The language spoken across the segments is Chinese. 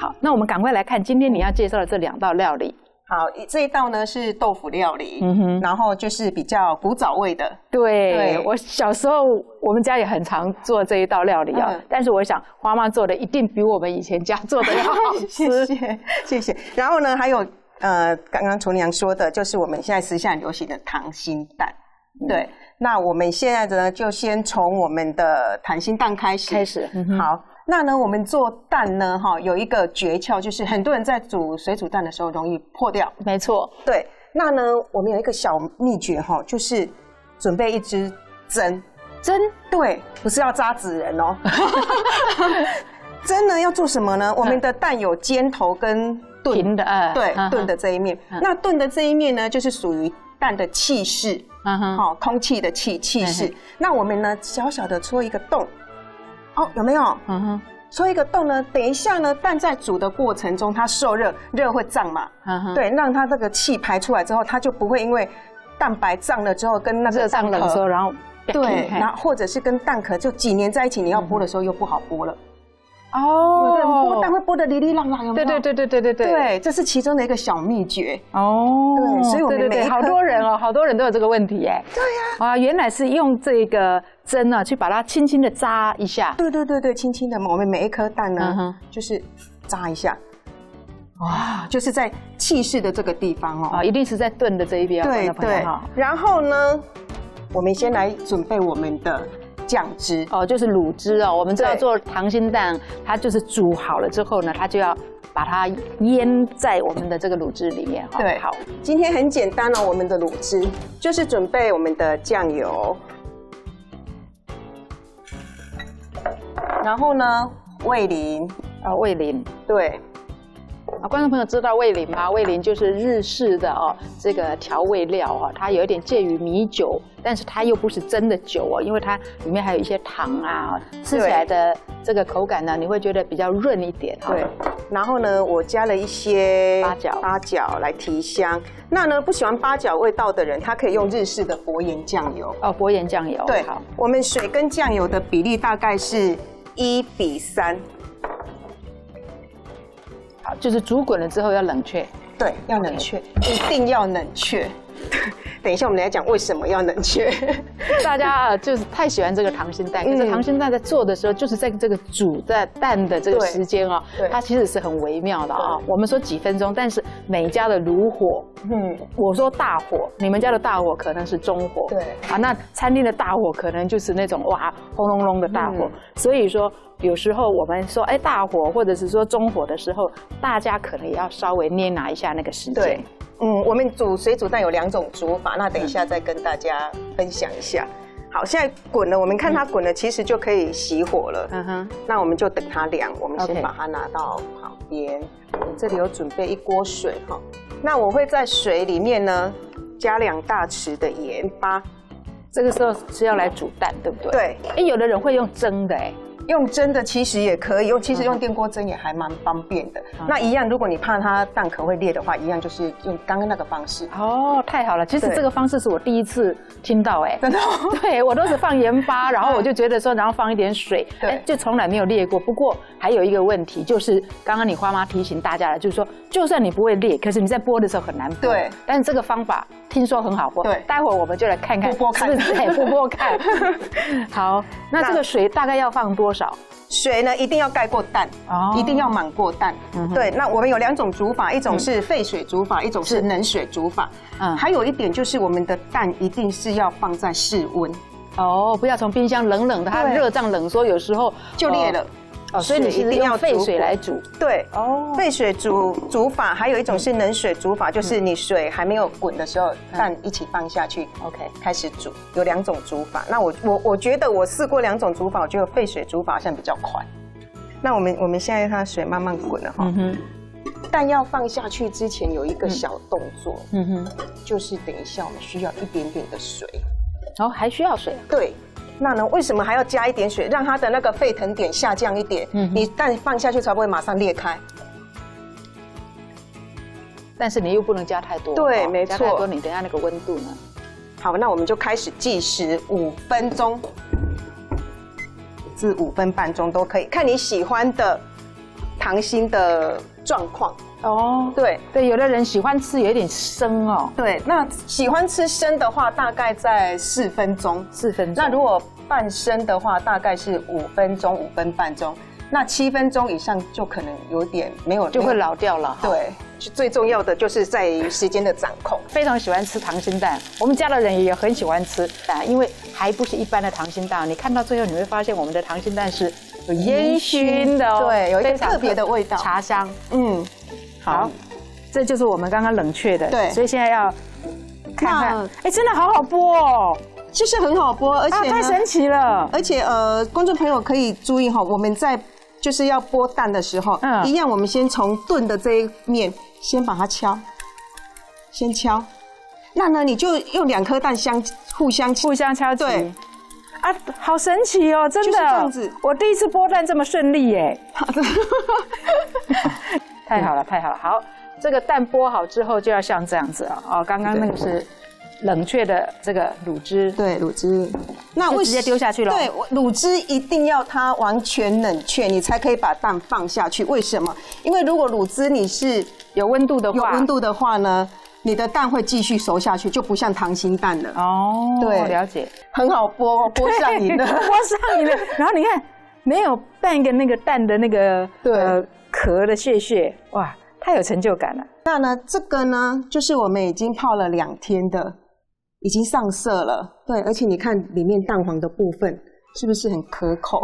好，那我们赶快来看今天你要介绍的这2道料理。好，这一道呢是豆腐料理，然后就是比较古早味的。对，我小时候我们家也很常做这一道料理啊，但是我想花妈做的一定比我们以前家做的要好吃。谢谢。然后呢，还有刚刚厨娘说的，就是我们现在时下很流行的溏心蛋。对，那我们现在呢就先从我们的溏心蛋开始。好。那呢，我们做蛋呢，有一个诀窍，就是很多人在煮水煮蛋的时候容易破掉。没错，对。那呢，我们有一个小秘诀就是准备一支针。针？对，不是要扎纸人哦。针呢要做什么呢？我们的蛋有尖头跟钝的，对，钝的这一面。那钝的这一面呢，就是属于蛋的气室，空气的气室。那我们呢，小小的戳一个洞。哦，有没有？戳一个洞呢，等一下呢，蛋在煮的过程中，它受热，热会胀嘛，对，让它这个气排出来之后，它就不会因为蛋白胀了之后跟那个热胀冷缩，然后对，然后或者是跟蛋壳就挤黏在一起，你要剥的时候又不好剥了。哦，对，剥蛋会剥得哩哩浪浪，有没有？对，这是其中的一个小秘诀。哦，对，所以我们每好多人哦，好多人都有这个问题耶。对呀，原来是用这个针呢，去把它轻轻的扎一下。对，轻轻的，我们每一颗蛋呢，就是扎一下。哇，就是在气室的这个地方哦。一定是在钝的这一边。对。然后呢，我们先来准备我们的酱汁就是卤汁哦。我们知道做溏心蛋，它就是煮好了之后呢，它就要把它腌在我们的这个卤汁里面。对，好，今天很简单哦，我们的卤汁就是准备我们的酱油，然后呢，味淋味淋，对。观众朋友知道味淋吗？味淋就是日式的这个调味料它有一点介于米酒，但是它又不是真的酒因为它里面还有一些糖啊，吃起来的这个口感呢，你会觉得比较润一点。对，然后呢，我加了一些八角来提香。那呢，不喜欢八角味道的人，他可以用日式的薄盐酱油。薄盐酱油。对，好，我们水跟酱油的比例大概是1:3。就是煮滚了之后要冷却，对，要冷却，一定要冷却。等一下我们来讲为什么要冷却。大家就是太喜欢这个溏心蛋，可是溏心蛋在做的时候，就是在这个煮的蛋的这个时间它其实是很微妙的我们说几分钟，但是每家的炉火，我说大火，你们家的大火可能是中火，对那餐厅的大火可能就是那种哇轰隆隆的大火，所以说。有时候我们说大火或者是说中火的时候，大家可能也要稍微捏拿一下那个时间。对，我们煮水煮蛋有2种煮法，那等一下再跟大家分享一下。好，现在滚了，我们看它滚了，其实就可以熄火了。那我们就等它凉，我们先把它拿到旁边。我这里有准备1锅水那我会在水里面呢加2大匙的盐巴。这个时候是要来煮蛋，对不对？对。有的人会用蒸的用蒸的其实也可以，其实用电锅蒸也还蛮方便的。那一样，如果你怕它蛋壳会裂的话，一样就是用刚刚那个方式。太好了！其实这个方式是我第一次听到真的？对，我都是放盐巴，然后我就觉得说，然后放一点水，就从来没有裂过。不过还有一个问题，就是刚刚你花妈提醒大家了，就是说，就算你不会裂，可是你在剥的时候很难剥。对。但是这个方法听说很好剥。对。待会儿我们就来看看，剥看，剥看。好，那这个水大概要放多少？水呢一定要盖过蛋，一定要满过蛋。对，那我们有2种煮法，一种是沸水煮法，一种是冷水煮法。还有一点就是我们的蛋一定是要放在室温。不要从冰箱冷冷的，它热胀冷缩，有时候就裂了。所以你一定要沸水来煮。对，沸水煮法，还有一种是冷水煮法，就是你水还没有滚的时候，蛋一起放下去 ，OK， 开始煮。有2种煮法。那我觉得我试过2种煮法，我觉得沸水煮法好像比较快。那我们现在它水慢慢滚了蛋要放下去之前有一个小动作，就是等一下我们需要一点点的水。还需要水？对。那呢？为什么还要加一点水，让它的那个沸腾点下降一点？你蛋放下去才不会马上裂开。但是你又不能加太多。对，没错。加太多，你等下那个温度呢？好，那我们就开始计时5分钟至5分半钟都可以，看你喜欢的溏心的状况。哦，对对，有的人喜欢吃有点生哦。对，那喜欢吃生的话，大概在4分钟。4分钟。那如果半生的话，大概是5分钟、5分半钟。那7分钟以上就可能有点就会老掉了。对，最重要的就是在于时间的掌控。非常喜欢吃溏心蛋，我们家的人也很喜欢吃蛋，因为还不是一般的溏心蛋。你看到最后你会发现，我们的溏心蛋是有烟熏的哦，对，有一个特别的味道，茶香。嗯，好，这就是我们刚刚冷却的。对，所以现在要看看，哎，真的好好剥哦。其实很好剥，而且太神奇了。而且观众朋友可以注意哈，我们在就是要剥蛋的时候，一样我们先从炖的这一面先把它先敲。那呢，你就用2颗蛋互相敲击。对，啊，好神奇哦，真的。就是这样子。我第一次剥蛋这么顺利耶。太好了，太好了。好，这个蛋剥好之后就要像这样子啊。哦，刚刚那个是冷却的这个卤汁。对，卤汁。那直接丢下去了。对，卤汁一定要它完全冷却，你才可以把蛋放下去。为什么？因为如果卤汁你是有温度的话呢，你的蛋会继续熟下去，就不像溏心蛋了。哦，对，了解。很好剥上瘾了，剥上瘾了。然后你看，没有半个那个蛋的那个壳的屑，哇，太有成就感了。那呢，这个呢，就是我们已经泡了2天的，已经上色了。对，而且你看里面蛋黄的部分是不是很可口？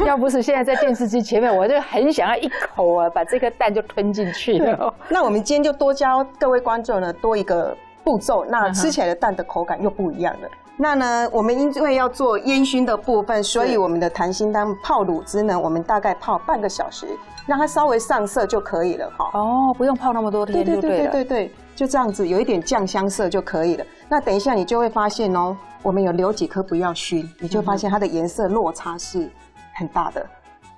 要不是现在在电视机前面，我就很想要一口啊，把这个蛋就吞进去了。那我们今天就多教各位观众呢多一个步骤，那吃起来的蛋的口感又不一样了。那呢，我们因为要做烟熏的部分，所以我们的溏心蛋泡卤汁呢，我们大概泡半个小时，让它稍微上色就可以了哈。哦，不用泡那么多天就对了。对，就这样子，有一点酱香色就可以了。那等一下你就会发现哦，我们有留几颗不要熏，你就发现它的颜色落差是很大的。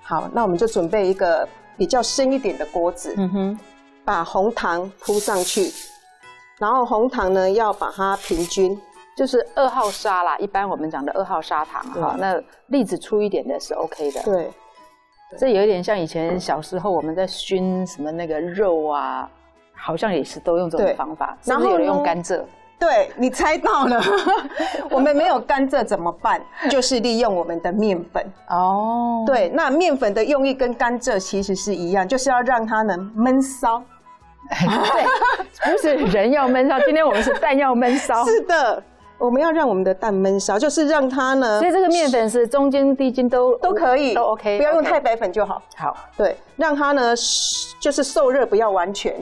好，那我们就准备一个比较深一点的锅子，把红糖铺上去，然后红糖呢要把它平均。就是2号砂啦，一般我们讲的2号砂糖哈，那粒子粗一点的是 OK 的。对，这有一点像以前小时候我们在熏什么那个肉啊，好像也是都用这种方法。然后有人用甘蔗。对，你猜到了。我们没有甘蔗怎么办？就是利用我们的面粉。哦。对，那面粉的用意跟甘蔗其实是一样，就是要让它能焖烧。对，不是人要焖烧，今天我们是蛋要焖烧。是的。我们要让我们的蛋焖烧，就是让它呢，所以这个面粉是中筋、低筋都可以，都 OK， 不要用太白粉就好。好，对，让它呢就是受热不要完全，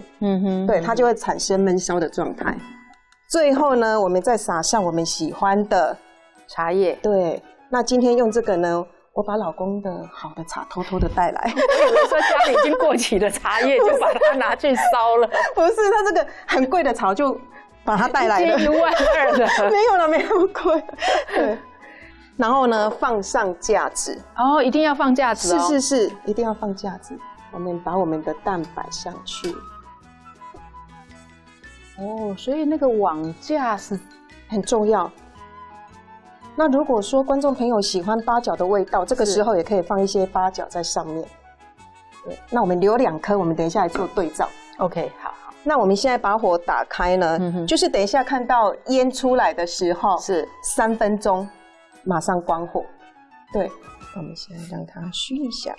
对，它就会产生焖烧的状态。最后呢，我们再撒上我们喜欢的茶叶。对，那今天用这个呢，我把老公的好的茶偷偷的带来。我以为说家里已经过期的茶叶就把它拿去烧了，不是，它这个很贵的茶就把它带来了，12000的，没有了，没那么贵。对，然后呢，放上架子。哦，一定要放架子哦。是，一定要放架子。我们把我们的蛋摆上去。哦，所以那个网架是很重要。那如果说观众朋友喜欢八角的味道，这个时候也可以放一些八角在上面。对，那我们留2颗，我们等一下来做对照。OK， 好。那我们现在把火打开呢，就是等一下看到烟出来的时候，是3分钟，马上关火。对，我们现在让它熏一下。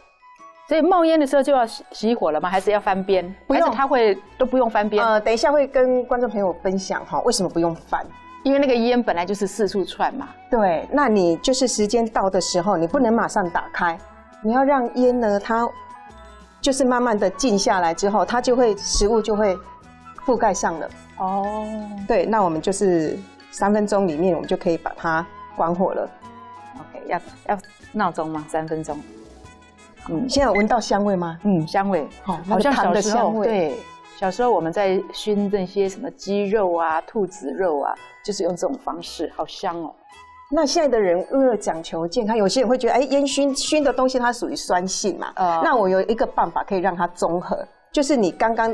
所以冒烟的时候就要熄火了吗？还是要翻边？不用，它会都不用翻边。等一下会跟观众朋友分享哈，为什么不用翻？因为那个烟本来就是四处窜嘛。对，那你就是时间到的时候，你不能马上打开，你要让烟呢，它就是慢慢的静下来之后，它就会食物就会覆盖上了。哦，对，那我们就是3分钟里面，我们就可以把它关火了。OK， 要闹钟吗？3分钟。现在有闻到香味吗？香味，好像小时候，对，小时候我们在熏这些什么鸡肉啊、兔子肉啊，就是用这种方式，好香哦。那现在的人为了讲求健康，有些人会觉得，烟熏的东西它属于酸性嘛。那我有一个办法可以让它中和，就是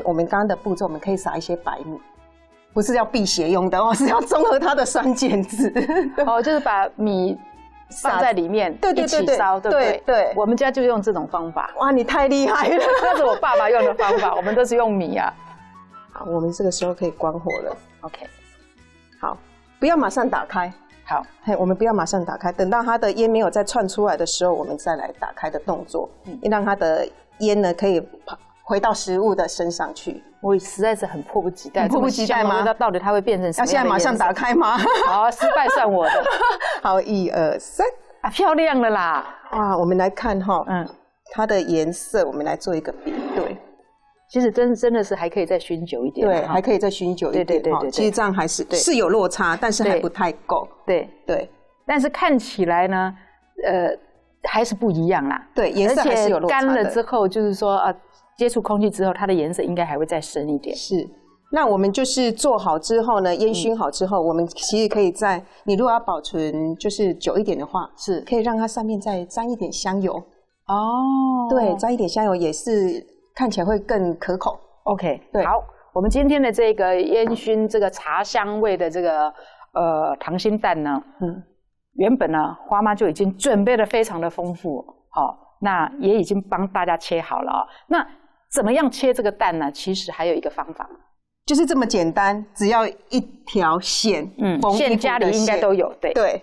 我们刚刚的步骤，我们可以撒一些白米，不是要辟邪用的哦，是要中和它的酸碱值。哦，就是把米放在里面，一起烧，对不对？对，我们家就用这种方法。哇，你太厉害了！那是我爸爸用的方法，我们都是用米啊。好，我们这个时候可以关火了。OK， 好，不要马上打开。好，嘿，我们不要马上打开，等到它的烟没有再窜出来的时候，我们再来打开的动作，让它的烟呢可以回到食物的身上去。我实在是很迫不及待，迫不及待吗？那到底它会变成什么样的颜色？要现在马上打开吗？好，失败算我的。好，1、2、3，啊，漂亮了啦！哇，我们来看哈，它的颜色，我们来做一个比对。其实真的是还可以再熏久一点，对，还可以再熏久一点。对，其实这样还是有落差，但是还不太够。对。但是看起来呢，还是不一样啦。对，颜色还是有落差的。干了之后，就是说接触空气之后，它的颜色应该还会再深一点。是。那我们就是做好之后呢，烟熏好之后，我们其实可以你如果要保存就是久一点的话，是可以让它上面再沾一点香油。哦。对，沾一点香油也是看起来会更可口。OK， 对。好，我们今天的这个烟熏这个茶香味的这个溏心蛋呢，原本呢花妈就已经准备的非常的丰富，那也已经帮大家切好了那怎么样切这个蛋呢？其实还有一个方法，就是这么简单，只要一条线，线家里应该都有，对。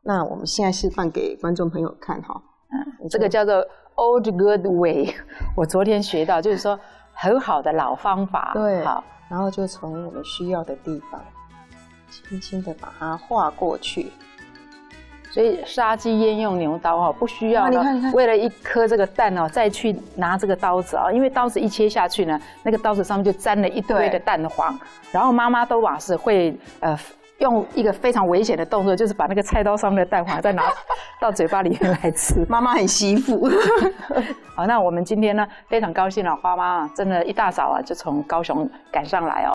那我们现在示范给观众朋友看哈，这个叫做 Old Good Way， 我昨天学到，就是说很好的老方法，对，好，然后就从我们需要的地方，轻轻的把它划过去。所以杀鸡焉用牛刀不需要为了一颗这个蛋再去拿这个刀子因为刀子一切下去呢，那个刀子上面就沾了一堆的蛋黄，然后妈妈都是会用一个非常危险的动作，就是把那个菜刀上面的蛋黄再拿到嘴巴里面来吃。妈妈很惜福。好，那我们今天呢非常高兴花妈真的一大早就从高雄赶上来